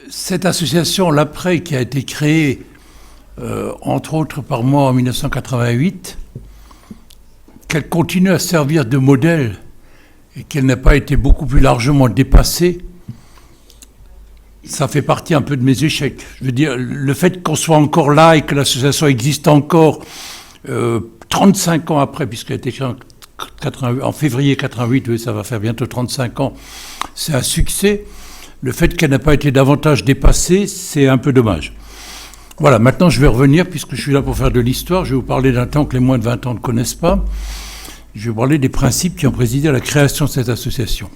Cette association, l'Après, qui a été créée, entre autres par moi en 1988, qu'elle continue à servir de modèle et qu'elle n'a pas été beaucoup plus largement dépassée, ça fait partie un peu de mes échecs. Je veux dire, le fait qu'on soit encore là et que l'association existe encore 35 ans après, puisqu'elle a été créée en février 88, oui, ça va faire bientôt 35 ans, c'est un succès. Le fait qu'elle n'a pas été davantage dépassée, c'est un peu dommage. Voilà, maintenant je vais revenir, puisque je suis là pour faire de l'histoire, je vais vous parler d'un temps que les moins de 20 ans ne connaissent pas. Je vais vous parler des principes qui ont présidé à la création de cette association.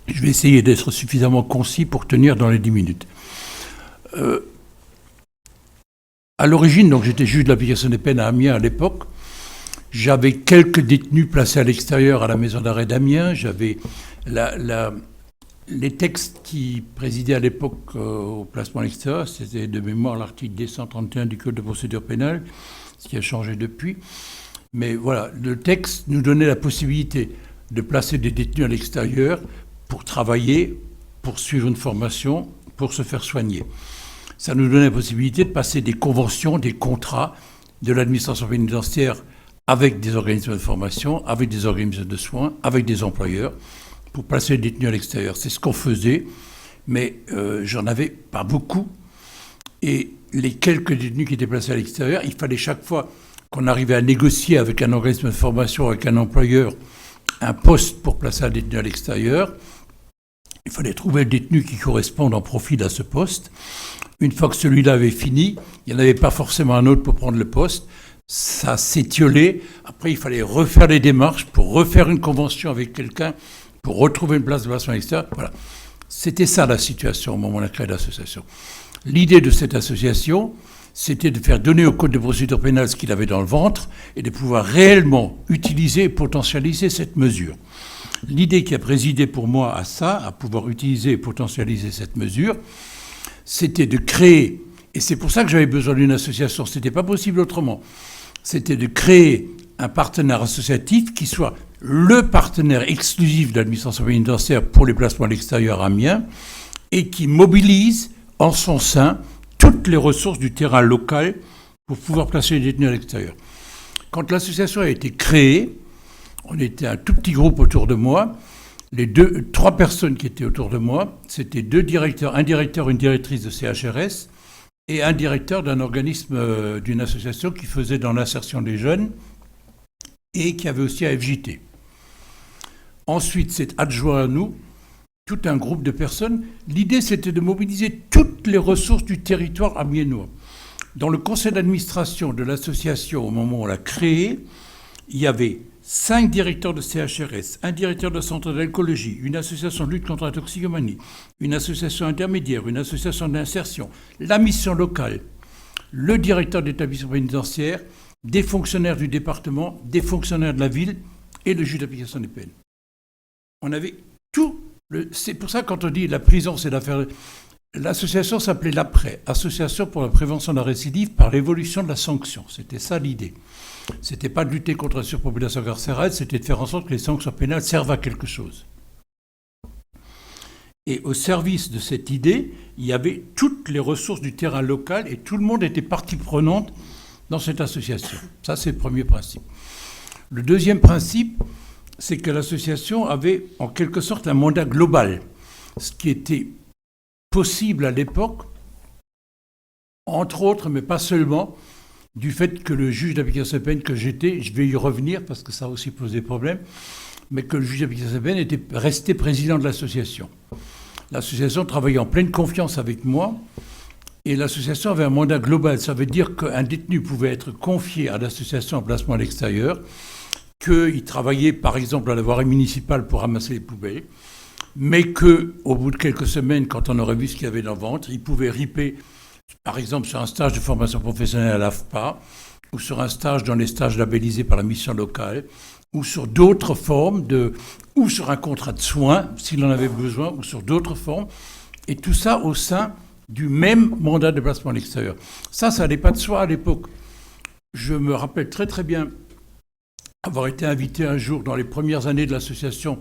Je vais essayer d'être suffisamment concis pour tenir dans les 10 minutes. À l'origine, donc j'étais juge de l'application des peines à Amiens à l'époque. J'avais quelques détenus placés à l'extérieur à la maison d'arrêt d'Amiens. J'avais les textes qui présidaient à l'époque au placement à l'extérieur, c'était de mémoire l'article D131 du Code de procédure pénale, ce qui a changé depuis. Mais voilà, le texte nous donnait la possibilité de placer des détenus à l'extérieur pour travailler, pour suivre une formation, pour se faire soigner. Ça nous donnait la possibilité de passer des conventions, des contrats de l'administration pénitentiaire avec des organismes de formation, avec des organismes de soins, avec des employeurs, pour placer les détenus à l'extérieur. C'est ce qu'on faisait, mais j'en avais pas beaucoup. Et les quelques détenus qui étaient placés à l'extérieur, il fallait chaque fois qu'on arrivait à négocier avec un organisme de formation, avec un employeur, un poste pour placer un détenu à l'extérieur. Il fallait trouver le détenu qui corresponde en profil à ce poste. Une fois que celui-là avait fini, il n'y en avait pas forcément un autre pour prendre le poste. Ça s'étiolait. Après, il fallait refaire les démarches pour refaire une convention avec quelqu'un, pour retrouver une place de placement à l'extérieur. Voilà. C'était ça la situation au moment où on a créé l'association. L'idée de cette association, c'était de faire donner au Code de procédure pénale ce qu'il avait dans le ventre et de pouvoir réellement utiliser et potentialiser cette mesure. L'idée qui a présidé pour moi à ça, à pouvoir utiliser et potentialiser cette mesure, c'était de créer, et c'est pour ça que j'avais besoin d'une association, ce n'était pas possible autrement, c'était de créer un partenaire associatif qui soit le partenaire exclusif de l'administration pénitentiaire pour les placements à l'extérieur à Amiens et qui mobilise en son sein toutes les ressources du terrain local pour pouvoir placer les détenus à l'extérieur. Quand l'association a été créée, on était un tout petit groupe autour de moi. Les trois personnes qui étaient autour de moi, c'était deux directeurs, un directeur, une directrice de CHRS et un directeur d'un organisme, d'une association qui faisait dans l'insertion des jeunes et qui avait aussi un FJT. Ensuite, c'est adjoint à nous tout un groupe de personnes. L'idée, c'était de mobiliser toutes les ressources du territoire amiénois. Dans le conseil d'administration de l'association, au moment où on l'a créée, il y avait 5 directeurs de CHRS, un directeur de centre d'alcoolologie, une association de lutte contre la toxicomanie, une association intermédiaire, une association d'insertion, la mission locale, le directeur d'établissement pénitentiaire, des fonctionnaires du département, des fonctionnaires de la ville et le juge d'application des peines. On avait tout. C'est pour ça que quand on dit la prison, c'est l'affaire. L'association s'appelait l'Après, Association pour la prévention de la récidive par l'évolution de la sanction. C'était ça l'idée. C'était pas de lutter contre la surpopulation carcérale, c'était de faire en sorte que les sanctions pénales servent à quelque chose. Et au service de cette idée, il y avait toutes les ressources du terrain local et tout le monde était partie prenante dans cette association. Ça, c'est le premier principe. Le deuxième principe, c'est que l'association avait en quelque sorte un mandat global, ce qui était possible à l'époque, entre autres, mais pas seulement, du fait que le juge d'application des peines que j'étais, je vais y revenir parce que ça a aussi posé problème, mais que le juge d'application des peines était resté président de l'association. L'association travaillait en pleine confiance avec moi et l'association avait un mandat global. Ça veut dire qu'un détenu pouvait être confié à l'association en placement à l'extérieur, qu'il travaillait par exemple à la voirie municipale pour ramasser les poubelles, mais qu'au bout de quelques semaines, quand on aurait vu ce qu'il y avait dans le ventre, il pouvait riper, par exemple, sur un stage de formation professionnelle à l'AFPA, ou sur un stage dans les stages labellisés par la mission locale, ou sur d'autres formes, ou sur un contrat de soins, s'il en avait besoin, ou sur d'autres formes, et tout ça au sein du même mandat de placement à l'extérieur. Ça n'allait pas de soi à l'époque. Je me rappelle très très bien avoir été invité un jour dans les premières années de l'association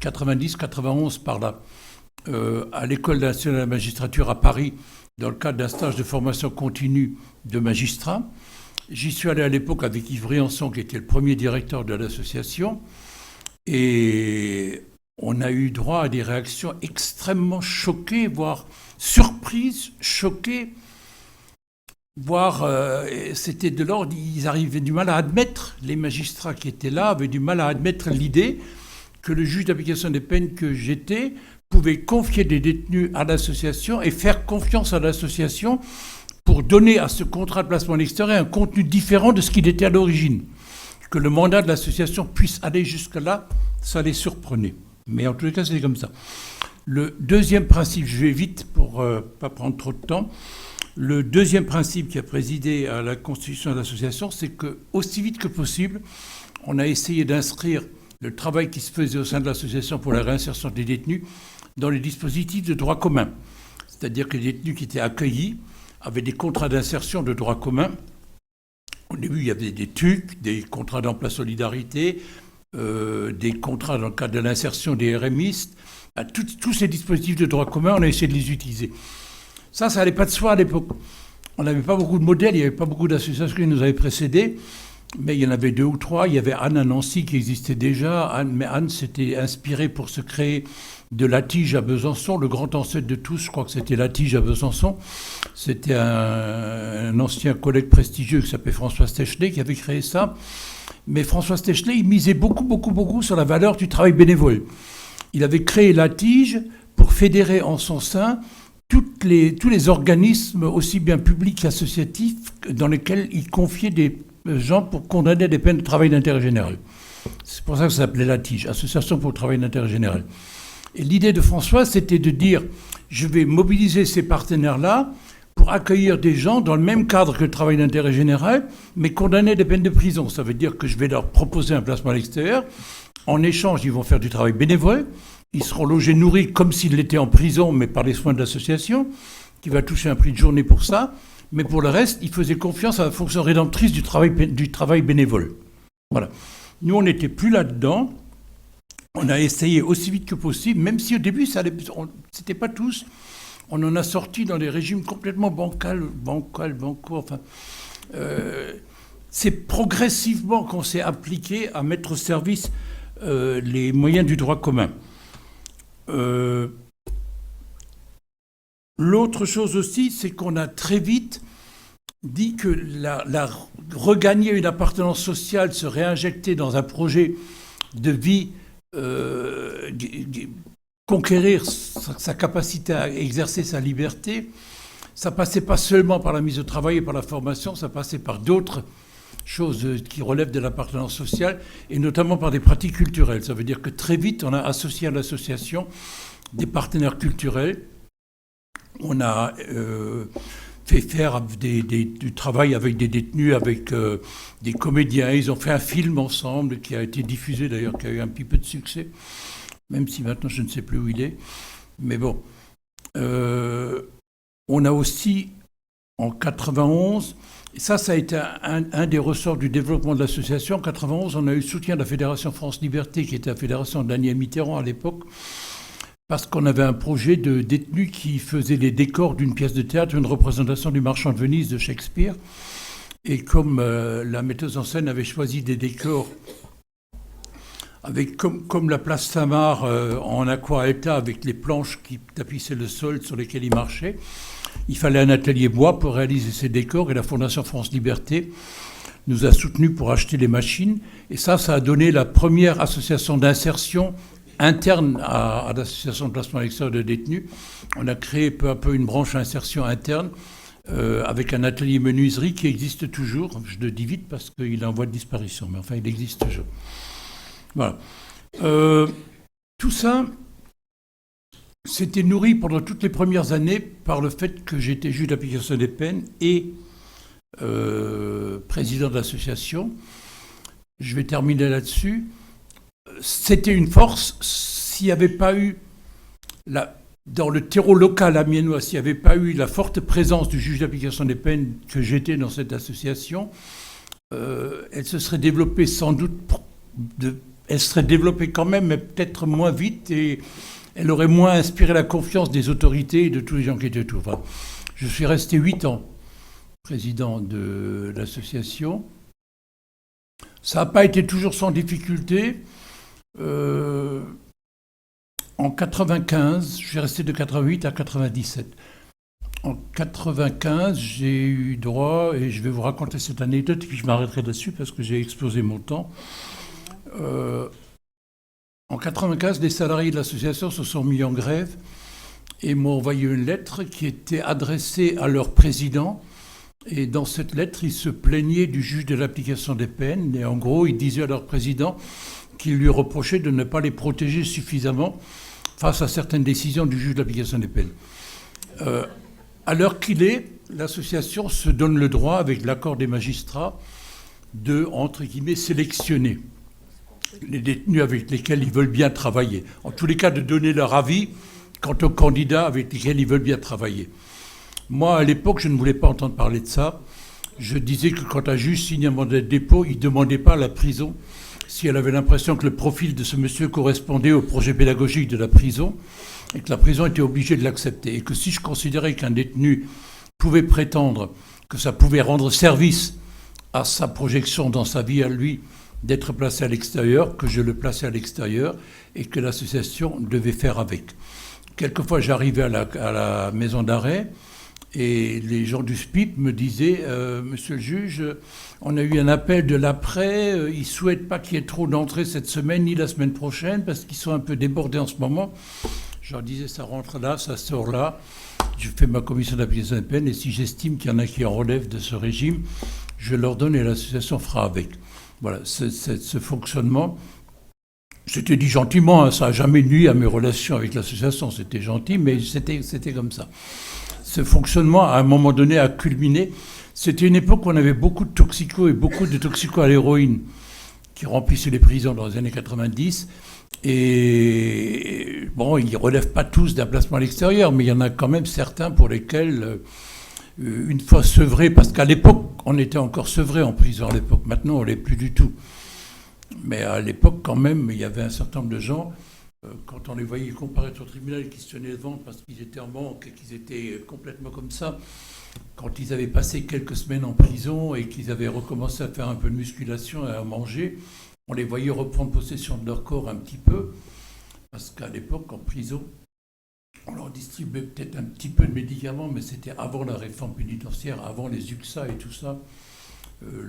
90-91 par à l'École nationale de la magistrature à Paris dans le cadre d'un stage de formation continue de magistrat. J'y suis allé à l'époque avec Yves Briançon, qui était le premier directeur de l'association, et on a eu droit à des réactions extrêmement choquées, voire surprises, choquées, voire c'était de l'ordre, ils arrivaient du mal à admettre, les magistrats qui étaient là avaient du mal à admettre l'idée que le juge d'application des peines que j'étais pouvait confier des détenus à l'association et faire confiance à l'association pour donner à ce contrat de placement à l'extérieur un contenu différent de ce qu'il était à l'origine. Que le mandat de l'association puisse aller jusque-là, ça les surprenait. Mais en tous les cas, c'est comme ça. Le deuxième principe, je vais vite pour ne pas prendre trop de temps, le deuxième principe qui a présidé à la constitution de l'association, c'est que aussi vite que possible, on a essayé d'inscrire le travail qui se faisait au sein de l'association pour la réinsertion des détenus dans les dispositifs de droit commun. C'est-à-dire que les détenus qui étaient accueillis avaient des contrats d'insertion de droit commun. Au début, il y avait des TUC, des contrats d'emploi solidarité, des contrats dans le cadre de l'insertion des RMistes. Tous ces dispositifs de droit commun, on a essayé de les utiliser. Ça n'allait pas de soi à l'époque. On n'avait pas beaucoup de modèles, il n'y avait pas beaucoup d'associations qui nous avaient précédés. Mais il y en avait 2 ou 3. Il y avait Anne à Nancy qui existait déjà. Mais Anne s'était inspirée pour se créer de la Tige à Besançon. Le grand ancêtre de tous, je crois que c'était la Tige à Besançon. C'était un ancien collègue prestigieux qui s'appelait François Stechlet qui avait créé ça. Mais François Stechlet, il misait beaucoup sur la valeur du travail bénévole. Il avait créé la Tige pour fédérer en son sein tous les organismes, aussi bien publics qu'associatifs, dans lesquels il confiait des gens pour condamner des peines de travail d'intérêt général. C'est pour ça que ça s'appelait la Tige, Association pour le travail d'intérêt général. Et l'idée de François, c'était de dire, je vais mobiliser ces partenaires-là pour accueillir des gens dans le même cadre que le travail d'intérêt général, mais condamnés à des peines de prison. Ça veut dire que je vais leur proposer un placement à l'extérieur. En échange, ils vont faire du travail bénévole. Ils seront logés, nourris comme s'ils l'étaient en prison, mais par les soins de l'association, qui va toucher un prix de journée pour ça. Mais pour le reste, ils faisaient confiance à la fonction rédemptrice du travail bénévole. Voilà. Nous, on n'était plus là-dedans. On a essayé aussi vite que possible, même si au début, c'était pas tous. On en a sorti dans des régimes complètement bancaux. Enfin, c'est progressivement qu'on s'est appliqué à mettre au service les moyens du droit commun. L'autre chose aussi, c'est qu'on a très vite dit que regagner une appartenance sociale, se réinjecter dans un projet de vie, conquérir sa capacité à exercer sa liberté, ça passait pas seulement par la mise au travail et par la formation, ça passait par d'autres choses qui relèvent de l'appartenance sociale, et notamment par des pratiques culturelles. Ça veut dire que très vite, on a associé à l'association des partenaires culturels. On a fait faire du travail avec des détenus, avec des comédiens. Ils ont fait un film ensemble qui a été diffusé d'ailleurs, qui a eu un petit peu de succès, même si maintenant je ne sais plus où il est. Mais bon, on a aussi, en 91, et ça a été un des ressorts du développement de l'association. En 91, on a eu le soutien de la Fédération France Liberté, qui était la fédération de Daniel Mitterrand à l'époque, parce qu'on avait un projet de détenus qui faisait les décors d'une pièce de théâtre, une représentation du Marchand de Venise de Shakespeare. Et comme la metteuse en scène avait choisi des décors avec comme la place Saint-Marc en aqua alta, avec les planches qui tapissaient le sol sur lesquelles il marchait, il fallait un atelier bois pour réaliser ces décors, et la Fondation France Liberté nous a soutenus pour acheter les machines. Et ça a donné la première association d'insertion interne à l'association de placement à l'extérieur de détenus. On a créé peu à peu une branche insertion interne avec un atelier menuiserie qui existe toujours. Je le dis vite parce qu'il est en voie de disparition, mais enfin il existe toujours. Voilà. Tout ça, c'était nourri pendant toutes les premières années par le fait que j'étais juge d'application des peines et président de l'association. Je vais terminer là-dessus. C'était une force. S'il n'y avait pas eu, dans le terreau local amiénois, s'il n'y avait pas eu la forte présence du juge d'application des peines que j'étais dans cette association, elle se serait développée sans doute, elle serait développée quand même, mais peut-être moins vite, et elle aurait moins inspiré la confiance des autorités et de tous les gens qui étaient autour. Enfin, je suis resté 8 ans président de l'association. Ça n'a pas été toujours sans difficulté. En 95, je suis resté de 88 à 97. En 95, j'ai eu droit, et je vais vous raconter cette anecdote, et puis je m'arrêterai là-dessus parce que j'ai explosé mon temps. En 95, les salariés de l'association se sont mis en grève et m'ont envoyé une lettre qui était adressée à leur président. Et dans cette lettre, ils se plaignaient du juge de l'application des peines. Et en gros, ils disaient à leur président qu'il lui reprochait de ne pas les protéger suffisamment face à certaines décisions du juge de l'application des peines. À l'heure qu'il est, l'association se donne le droit, avec l'accord des magistrats, de, entre guillemets, sélectionner les détenus avec lesquels ils veulent bien travailler. En tous les cas, de donner leur avis quant aux candidats avec lesquels ils veulent bien travailler. Moi, à l'époque, je ne voulais pas entendre parler de ça. Je disais que quand un juge signe un mandat de dépôt, il ne demandait pas à la prison si elle avait l'impression que le profil de ce monsieur correspondait au projet pédagogique de la prison et que la prison était obligée de l'accepter. Et que si je considérais qu'un détenu pouvait prétendre que ça pouvait rendre service à sa projection dans sa vie à lui, d'être placé à l'extérieur, que je le plaçais à l'extérieur et que l'association devait faire avec. Quelquefois, j'arrivais à la maison d'arrêt et les gens du SPIP me disaient « Monsieur le juge, on a eu un appel de l'après, ils ne souhaitent pas qu'il y ait trop d'entrées cette semaine ni la semaine prochaine parce qu'ils sont un peu débordés en ce moment. » Je leur disais « Ça rentre là, ça sort là. Je fais ma commission d'application des peines et si j'estime qu'il y en a qui en relèvent de ce régime, je leur donne et l'association fera avec. » Voilà, ce fonctionnement, c'était dit gentiment, hein, ça n'a jamais nui à mes relations avec l'association, c'était gentil, mais c'était comme ça. Ce fonctionnement, à un moment donné, a culminé. C'était une époque où on avait beaucoup de toxicos et beaucoup de toxicos à l'héroïne qui remplissaient les prisons dans les années 90. Et bon, ils ne relèvent pas tous d'un placement à l'extérieur, mais il y en a quand même certains pour lesquels... une fois sevré, parce qu'à l'époque, on était encore sevré en prison à l'époque. Maintenant, on ne l'est plus du tout. Mais à l'époque, quand même, il y avait un certain nombre de gens, quand on les voyait comparaître au tribunal et qui se tenaient le ventre parce qu'ils étaient en manque et qu'ils étaient complètement comme ça, quand ils avaient passé quelques semaines en prison et qu'ils avaient recommencé à faire un peu de musculation et à manger, on les voyait reprendre possession de leur corps un petit peu, parce qu'à l'époque, en prison, on leur distribuait peut-être un petit peu de médicaments, mais c'était avant la réforme pénitentiaire, avant les UXA et tout ça.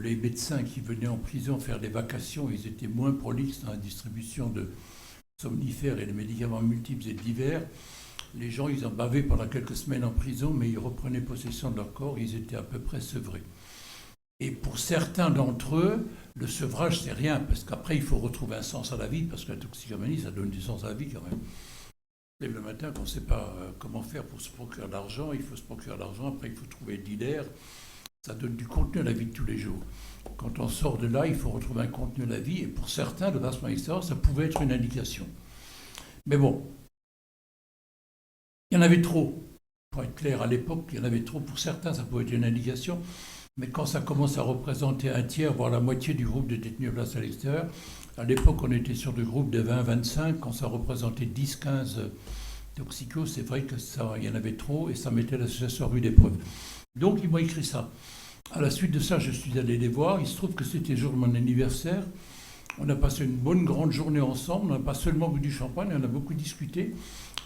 Les médecins qui venaient en prison faire des vacations, ils étaient moins prolixes dans la distribution de somnifères et de médicaments multiples et divers. Les gens, ils en bavaient pendant quelques semaines en prison, mais ils reprenaient possession de leur corps, ils étaient à peu près sevrés. Et pour certains d'entre eux, le sevrage, c'est rien, parce qu'après, il faut retrouver un sens à la vie, parce que la toxicomanie, ça donne du sens à la vie quand même. Le matin, quand on ne sait pas comment faire pour se procurer de l'argent, il faut se procurer de l'argent, après il faut trouver le dealer. Ça donne du contenu à la vie de tous les jours. Quand on sort de là, il faut retrouver un contenu à la vie, et pour certains, le placement extérieur, ça pouvait être une indication. Mais bon, il y en avait trop. Pour être clair, à l'époque, il y en avait trop. Pour certains, ça pouvait être une indication. Mais quand ça commence à représenter un tiers, voire la moitié du groupe de détenus placés à l'extérieur, à l'époque, on était sur des groupes de 20-25. Quand ça représentait 10-15 toxicos, c'est vrai qu'il y en avait trop et ça mettait l'association à rude épreuve. Donc, ils m'ont écrit ça. À la suite de ça, je suis allé les voir. Il se trouve que c'était le jour de mon anniversaire. On a passé une bonne grande journée ensemble. On n'a pas seulement bu du champagne, on a beaucoup discuté.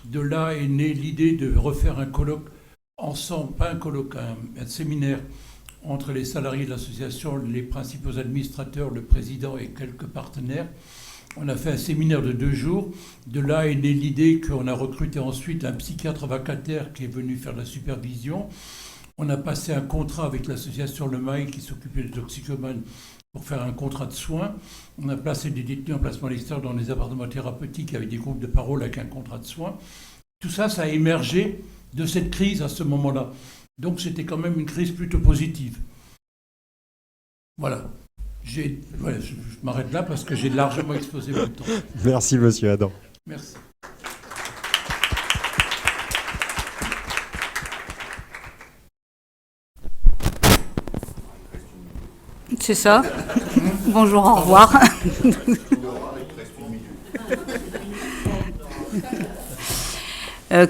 De là est née l'idée de refaire un colloque ensemble, pas un colloque, un séminaire entre les salariés de l'association, les principaux administrateurs, le président et quelques partenaires. On a fait un séminaire de 2 jours. De là est née l'idée qu'on a recruté ensuite un psychiatre vacataire qui est venu faire la supervision. On a passé un contrat avec l'association Le Mail qui s'occupait des toxicomanes pour faire un contrat de soins. On a placé des détenus en placement à l'extérieur dans des appartements thérapeutiques avec des groupes de parole avec un contrat de soins. Tout ça, ça a émergé de cette crise à ce moment-là. Donc c'était quand même une crise plutôt positive. Voilà. Je m'arrête là parce que j'ai largement exposé mon temps. Merci, monsieur Adam. Merci. C'est ça. Bonjour, au revoir.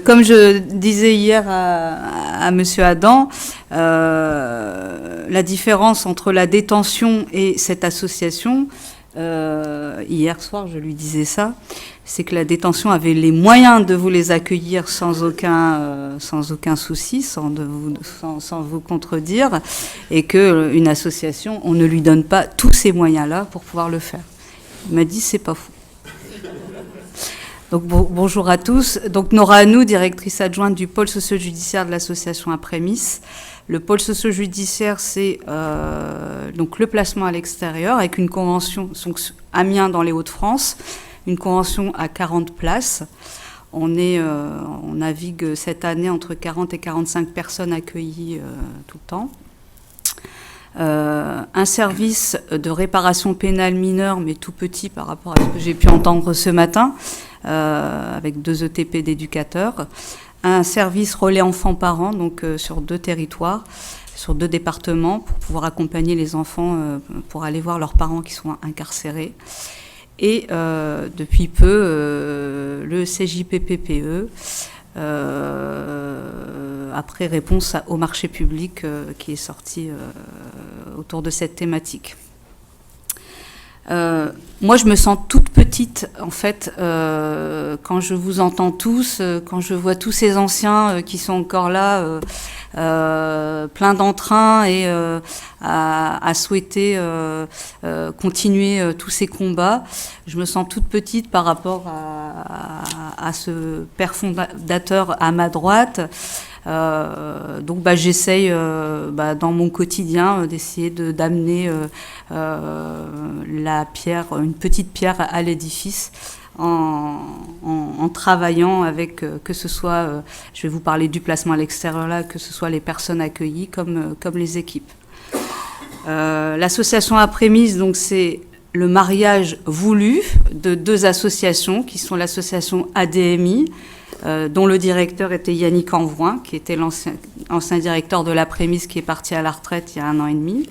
Comme je disais hier à Monsieur Adam, la différence entre la détention et cette association, hier soir je lui disais ça, c'est que la détention avait les moyens de vous les accueillir sans aucun souci, sans vous contredire, et qu'une association, on ne lui donne pas tous ces moyens-là pour pouvoir le faire. Il m'a dit, c'est pas fou. Donc bonjour à tous. Donc Nora Anou, directrice adjointe du pôle socio-judiciaire de l'association Aprémis. Le pôle socio-judiciaire, c'est donc le placement à l'extérieur avec une convention, donc Amiens dans les Hauts-de-France, une convention à 40 places. On navigue cette année entre 40 et 45 personnes accueillies tout le temps. Un service de réparation pénale mineure, mais tout petit par rapport à ce que j'ai pu entendre ce matin, avec 2 ETP d'éducateurs. Un service relais enfants-parents, donc sur 2 territoires, sur 2 départements, pour pouvoir accompagner les enfants pour aller voir leurs parents qui sont incarcérés. Et depuis peu, le CJPPPE, après réponse au marché public qui est sorti autour de cette thématique. Moi, je me sens toute petite, en fait, quand je vous entends tous, quand je vois tous ces anciens qui sont encore là, plein d'entrain et à souhaiter continuer tous ces combats. Je me sens toute petite par rapport à ce père fondateur à ma droite. Donc j'essaye dans mon quotidien d'essayer d'amener la pierre, une petite pierre à l'édifice en travaillant avec que ce soit, je vais vous parler du placement à l'extérieur là, que ce soit les personnes accueillies comme les équipes. L'association Aprémis, donc c'est le mariage voulu de 2 associations qui sont l'association ADMI, dont le directeur était Yannick Envoin, qui était l'ancien directeur de l'Aprémis, qui est parti à la retraite il y a 1 an et demi,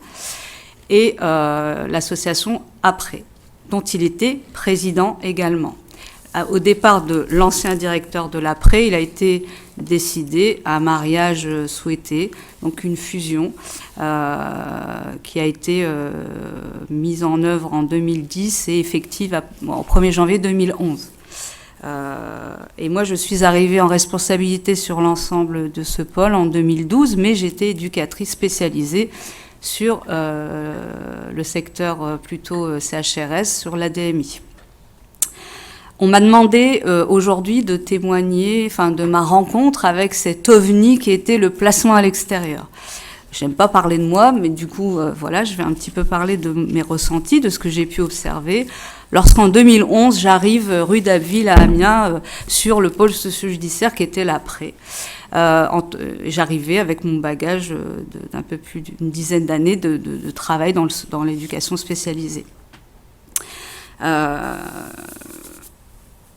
et l'association Après, dont il était président également. Au départ de l'ancien directeur de l'Après, il a été décidé un mariage souhaité, donc une fusion qui a été mise en œuvre en 2010 et effective au 1er janvier 2011. Et moi, je suis arrivée en responsabilité sur l'ensemble de ce pôle en 2012, mais j'étais éducatrice spécialisée sur le secteur plutôt CHRS, sur l'ADMI. On m'a demandé aujourd'hui de témoigner, de ma rencontre avec cet ovni qui était le placement à l'extérieur. J'aime pas parler de moi, mais du coup, je vais un petit peu parler de mes ressentis, de ce que j'ai pu observer. Lorsqu'en 2011, j'arrive rue d'Abbeville à Amiens sur le pôle socio-judiciaire qui était l'Après. J'arrivais avec mon bagage d'un peu plus d'une dizaine d'années de travail dans l'éducation spécialisée.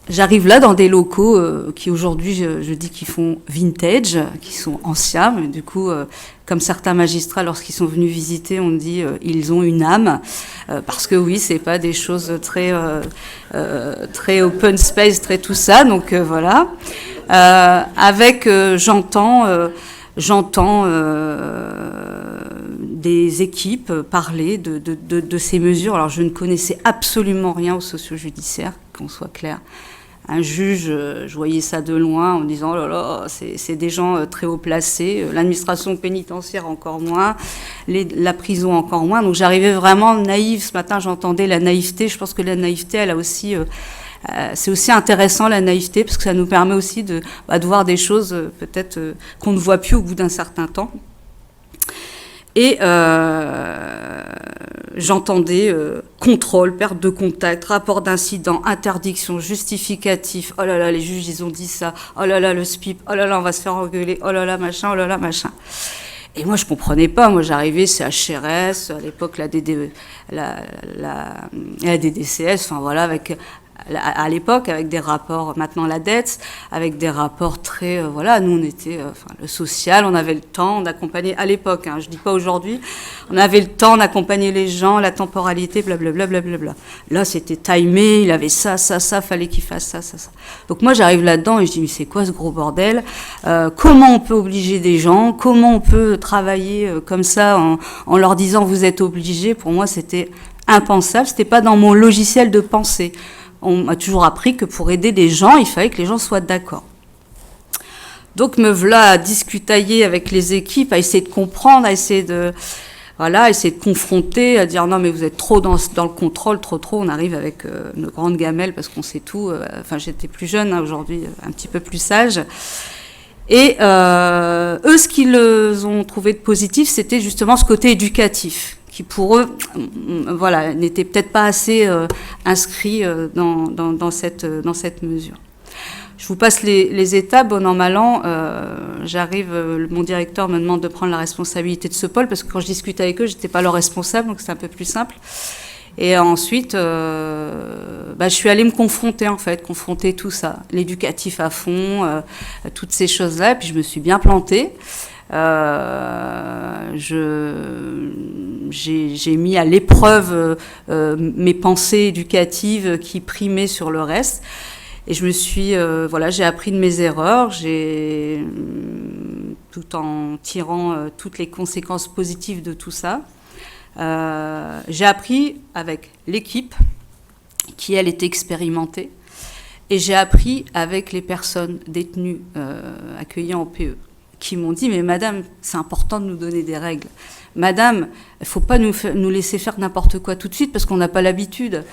J'arrive là dans des locaux qui aujourd'hui, je dis qu'ils font vintage, qui sont anciens, mais du coup, comme certains magistrats, lorsqu'ils sont venus visiter, on dit ils ont une âme, parce que oui, c'est pas des choses très open space, très tout ça, donc voilà. Avec j'entends des équipes parler de ces mesures. Alors je ne connaissais absolument rien au socio-judiciaire, qu'on soit clair. Un juge, je voyais ça de loin en me disant oh là là, c'est des gens très haut placés, l'administration pénitentiaire encore moins, la prison encore moins. Donc j'arrivais vraiment naïve. Ce matin, j'entendais la naïveté. Je pense que la naïveté, elle a aussi, c'est aussi intéressant la naïveté parce que ça nous permet aussi de voir des choses peut-être qu'on ne voit plus au bout d'un certain temps. Et j'entendais contrôle, perte de contact, rapport d'incident, interdiction, justificatif. Oh là là, les juges, ils ont dit ça. Oh là là, le SPIP. Oh là là, on va se faire engueuler. Oh là là, machin. Oh là là, machin. Et moi, je comprenais pas. Moi, j'arrivais, c'est HRS, à l'époque, la DDCS, avec à l'époque, avec des rapports, maintenant la dette, avec des rapports très, voilà, nous on était, le social, on avait le temps d'accompagner, à l'époque, je dis pas aujourd'hui, on avait le temps d'accompagner les gens, la temporalité, blablabla, blablabla. Là, c'était timé, il avait ça, fallait qu'il fasse ça. Donc moi, j'arrive là-dedans et je dis, mais c'est quoi ce gros bordel? Comment on peut obliger des gens? Comment on peut travailler comme ça en leur disant, vous êtes obligés? Pour moi, c'était impensable, c'était pas dans mon logiciel de pensée. On m'a toujours appris que pour aider des gens, il fallait que les gens soient d'accord. Donc me voilà à discutailler avec les équipes, à essayer de comprendre, à essayer de confronter, à dire non mais vous êtes trop dans le contrôle, trop. On arrive avec une grande gamelle parce qu'on sait tout. J'étais plus jeune, aujourd'hui un petit peu plus sage. Et eux, ce qu'ils ont trouvé de positif, c'était justement ce côté éducatif, qui pour eux, n'était peut-être pas assez inscrit dans cette mesure. Je vous passe les étapes, bon an, mal an. J'arrive, mon directeur me demande de prendre la responsabilité de ce pôle, parce que quand je discute avec eux, j'étais pas leur responsable, donc c'est un peu plus simple. Et ensuite, je suis allée me confronter tout ça, l'éducatif à fond, toutes ces choses-là, et puis je me suis bien plantée. J'ai mis à l'épreuve mes pensées éducatives qui primaient sur le reste. Et je me suis, j'ai appris de mes erreurs, tout en tirant toutes les conséquences positives de tout ça. J'ai appris avec l'équipe, qui elle était expérimentée, et j'ai appris avec les personnes détenues accueillies en PE, qui m'ont dit, mais madame, c'est important de nous donner des règles. Madame, il ne faut pas nous laisser faire n'importe quoi tout de suite, parce qu'on n'a pas l'habitude.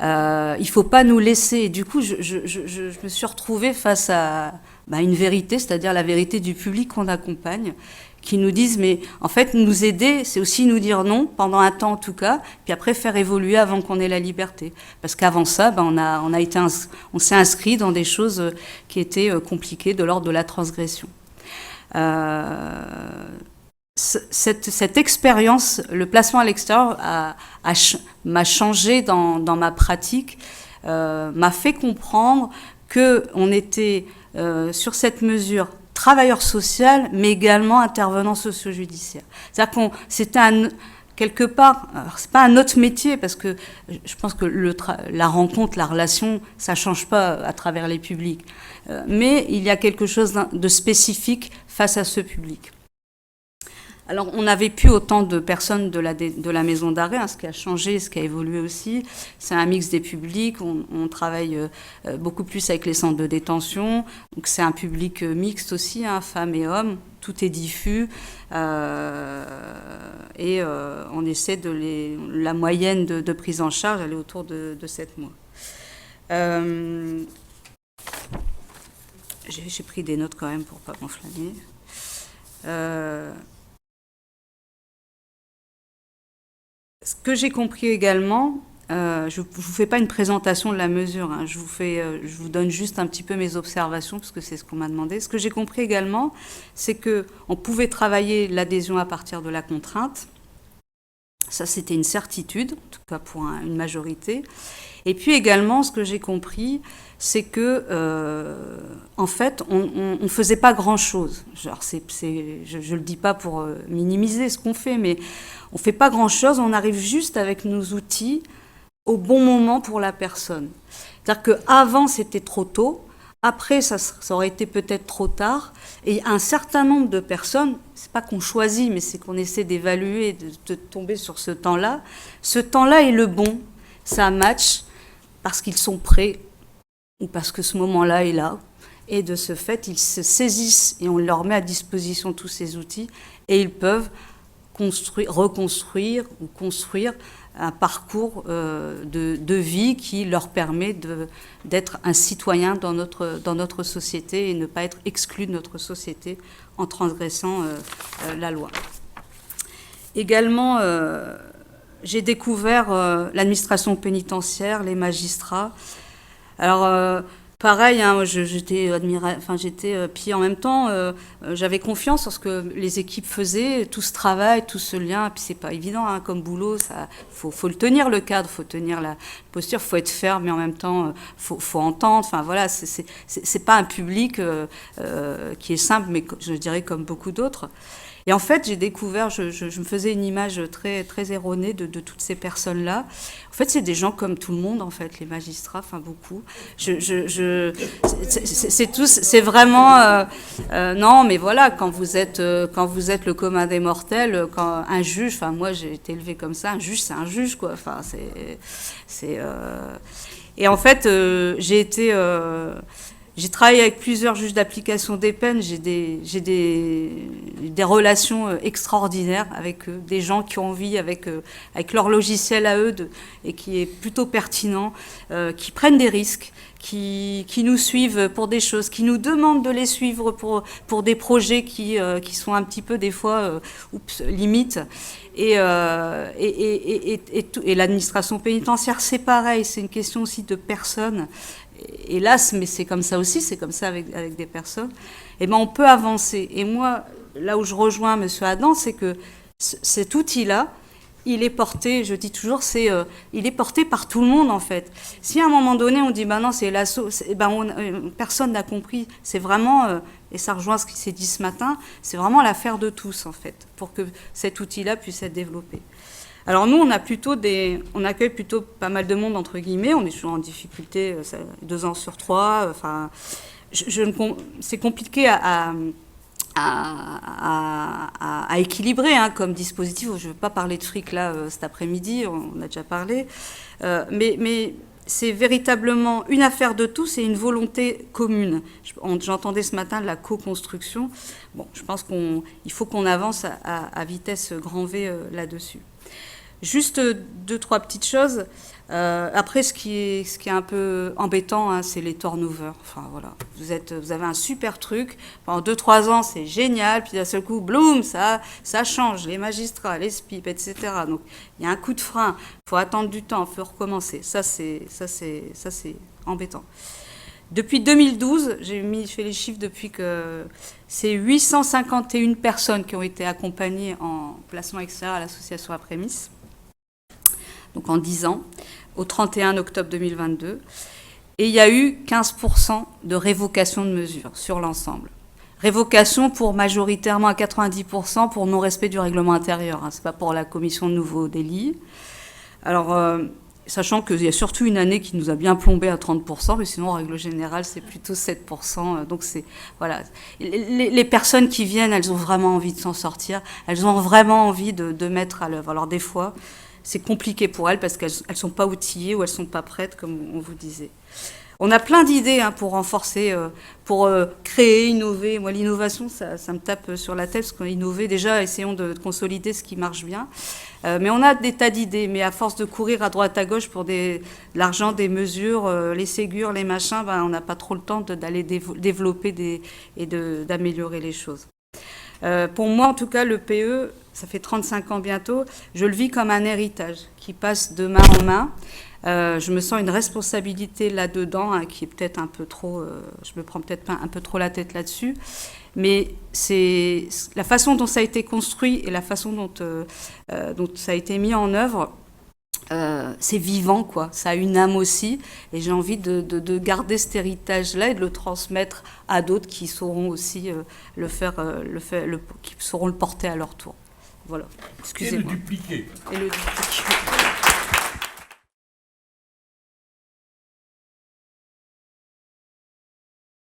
Il ne faut pas nous laisser. Et du coup, je me suis retrouvée face à une vérité, c'est-à-dire la vérité du public qu'on accompagne, qui nous disent, mais en fait, nous aider, c'est aussi nous dire non, pendant un temps en tout cas, puis après faire évoluer avant qu'on ait la liberté. Parce qu'avant ça, on s'est inscrit dans des choses qui étaient compliquées, de l'ordre de la transgression. Cette expérience, le placement à l'extérieur m'a changé dans ma pratique, m'a fait comprendre qu'on était sur cette mesure travailleur social, mais également intervenant socio-judiciaire. C'est-à-dire qu'on c'était quelque part, alors c'est pas un autre métier, parce que je pense que la rencontre, la relation, ça change pas à travers les publics, mais il y a quelque chose de spécifique face à ce public. Alors, on n'avait plus autant de personnes de la maison d'arrêt, ce qui a changé, ce qui a évolué aussi. C'est un mix des publics. On travaille beaucoup plus avec les centres de détention. Donc, c'est un public mixte aussi, femmes et hommes. Tout est diffus. Et on essaie la moyenne de prise en charge, elle est autour de 7 mois. J'ai pris des notes quand même pour ne pas m'enflammer. Ce que j'ai compris également, je ne vous fais pas une présentation de la mesure, je vous donne juste un petit peu mes observations, parce que c'est ce qu'on m'a demandé. Ce que j'ai compris également, c'est qu'on pouvait travailler l'adhésion à partir de la contrainte. Ça, c'était une certitude, en tout cas pour une majorité. Et puis également, ce que j'ai compris, c'est que, en fait, on ne faisait pas grand-chose. Je ne le dis pas pour minimiser ce qu'on fait, mais on ne fait pas grand-chose, on arrive juste avec nos outils au bon moment pour la personne. C'est-à-dire qu'avant, c'était trop tôt, après, ça aurait été peut-être trop tard, et un certain nombre de personnes, c'est pas qu'on choisit, mais c'est qu'on essaie d'évaluer, de tomber sur ce temps-là. Ce temps-là est le bon, ça match, parce qu'ils sont prêts, ou parce que ce moment-là est là, et de ce fait, ils se saisissent, et on leur met à disposition tous ces outils, et ils peuvent reconstruire ou construire un parcours de vie qui leur permet d'être un citoyen dans notre société et ne pas être exclu de notre société en transgressant la loi. Également, j'ai découvert l'administration pénitentiaire, les magistrats. Alors, Pareil, hein, j'étais puis en même temps, j'avais confiance en ce que les équipes faisaient, tout ce travail, tout ce lien. Puis c'est pas évident, hein, comme boulot, ça, faut le tenir le cadre, faut tenir la posture, faut être ferme, mais en même temps, faut entendre. Enfin voilà, c'est pas un public qui est simple, mais je dirais comme beaucoup d'autres. Et en fait, j'ai découvert, je me faisais une image très, très erronée de toutes ces personnes-là. En fait, c'est des gens comme tout le monde, en fait, les magistrats, enfin beaucoup. C'est vraiment... non, mais voilà, quand vous êtes le commun des mortels, quand un juge, enfin moi j'ai été élevée comme ça, un juge c'est un juge, quoi. Enfin, Et en fait, j'ai travaillé avec plusieurs juges d'application des peines, j'ai des relations extraordinaires avec eux, des gens qui ont envie, avec leur logiciel à eux, et qui est plutôt pertinent, qui prennent des risques, qui nous suivent pour des choses, qui nous demandent de les suivre pour des projets qui sont un petit peu des fois limites. Et l'administration pénitentiaire, c'est pareil, c'est une question aussi de personnes. Hélas, mais c'est comme ça aussi, c'est comme ça avec des personnes, et ben on peut avancer. Et moi, là où je rejoins M. Adam, c'est que cet outil-là, il est porté, je dis toujours, il est porté par tout le monde, en fait. Si à un moment donné, on dit, ben non, c'est l'asso, personne n'a compris, c'est vraiment, et ça rejoint ce qui s'est dit ce matin, c'est vraiment l'affaire de tous, en fait, pour que cet outil-là puisse être développé. Alors nous, on accueille plutôt pas mal de monde, entre guillemets. On est toujours en difficulté 2 ans sur 3. Enfin, c'est compliqué à équilibrer comme dispositif. Je ne veux pas parler de fric là cet après-midi, on a déjà parlé. Mais c'est véritablement une affaire de tous et une volonté commune. J'entendais ce matin de la co-construction. Bon, je pense qu'il faut qu'on avance à vitesse grand V là-dessus. Juste 2-3 petites choses. Après, ce qui est un peu embêtant, c'est les turnovers. Enfin, voilà. Vous avez un super truc. Pendant 2-3 ans, c'est génial. Puis d'un seul coup, bloum, ça change. Les magistrats, les SPIP, etc. Donc, il y a un coup de frein. Il faut attendre du temps. Il faut recommencer. Ça, c'est embêtant. Depuis 2012, j'ai fait les chiffres depuis que c'est 851 personnes qui ont été accompagnées en placement extérieur à l'association Aprémis. Donc en 10 ans, au 31 octobre 2022. Et il y a eu 15% de révocation de mesures sur l'ensemble. Révocation pour majoritairement à 90% pour non-respect du règlement intérieur. Ce n'est pas pour la commission de nouveaux délits. Alors, sachant qu'il y a surtout une année qui nous a bien plombé à 30%, mais sinon, en règle générale, c'est plutôt 7%. Donc, voilà. Les personnes qui viennent, elles ont vraiment envie de s'en sortir. Elles ont vraiment envie de mettre à l'œuvre. Alors, des fois, c'est compliqué pour elles parce qu'elles ne sont pas outillées ou elles ne sont pas prêtes, comme on vous disait. On a plein d'idées pour renforcer, pour créer, innover. Moi, l'innovation, ça me tape sur la tête, parce qu'on a innové. Déjà, essayons de consolider ce qui marche bien. Mais on a des tas d'idées. Mais à force de courir à droite, à gauche pour de l'argent, des mesures, les Ségur, les machins, on n'a pas trop le temps d'aller développer et d'améliorer les choses. Pour moi, en tout cas, le PE, ça fait 35 ans bientôt, je le vis comme un héritage qui passe de main en main. Je me sens une responsabilité là-dedans, qui est peut-être un peu trop... je me prends peut-être un peu trop la tête là-dessus. Mais c'est la façon dont ça a été construit et la façon dont ça a été mis en œuvre, c'est vivant, quoi. Ça a une âme aussi. Et j'ai envie de garder cet héritage-là et de le transmettre à d'autres qui sauront aussi qui sauront le porter à leur tour. Voilà. Excusez-moi. Et le dupliquer. Et le dupliquer.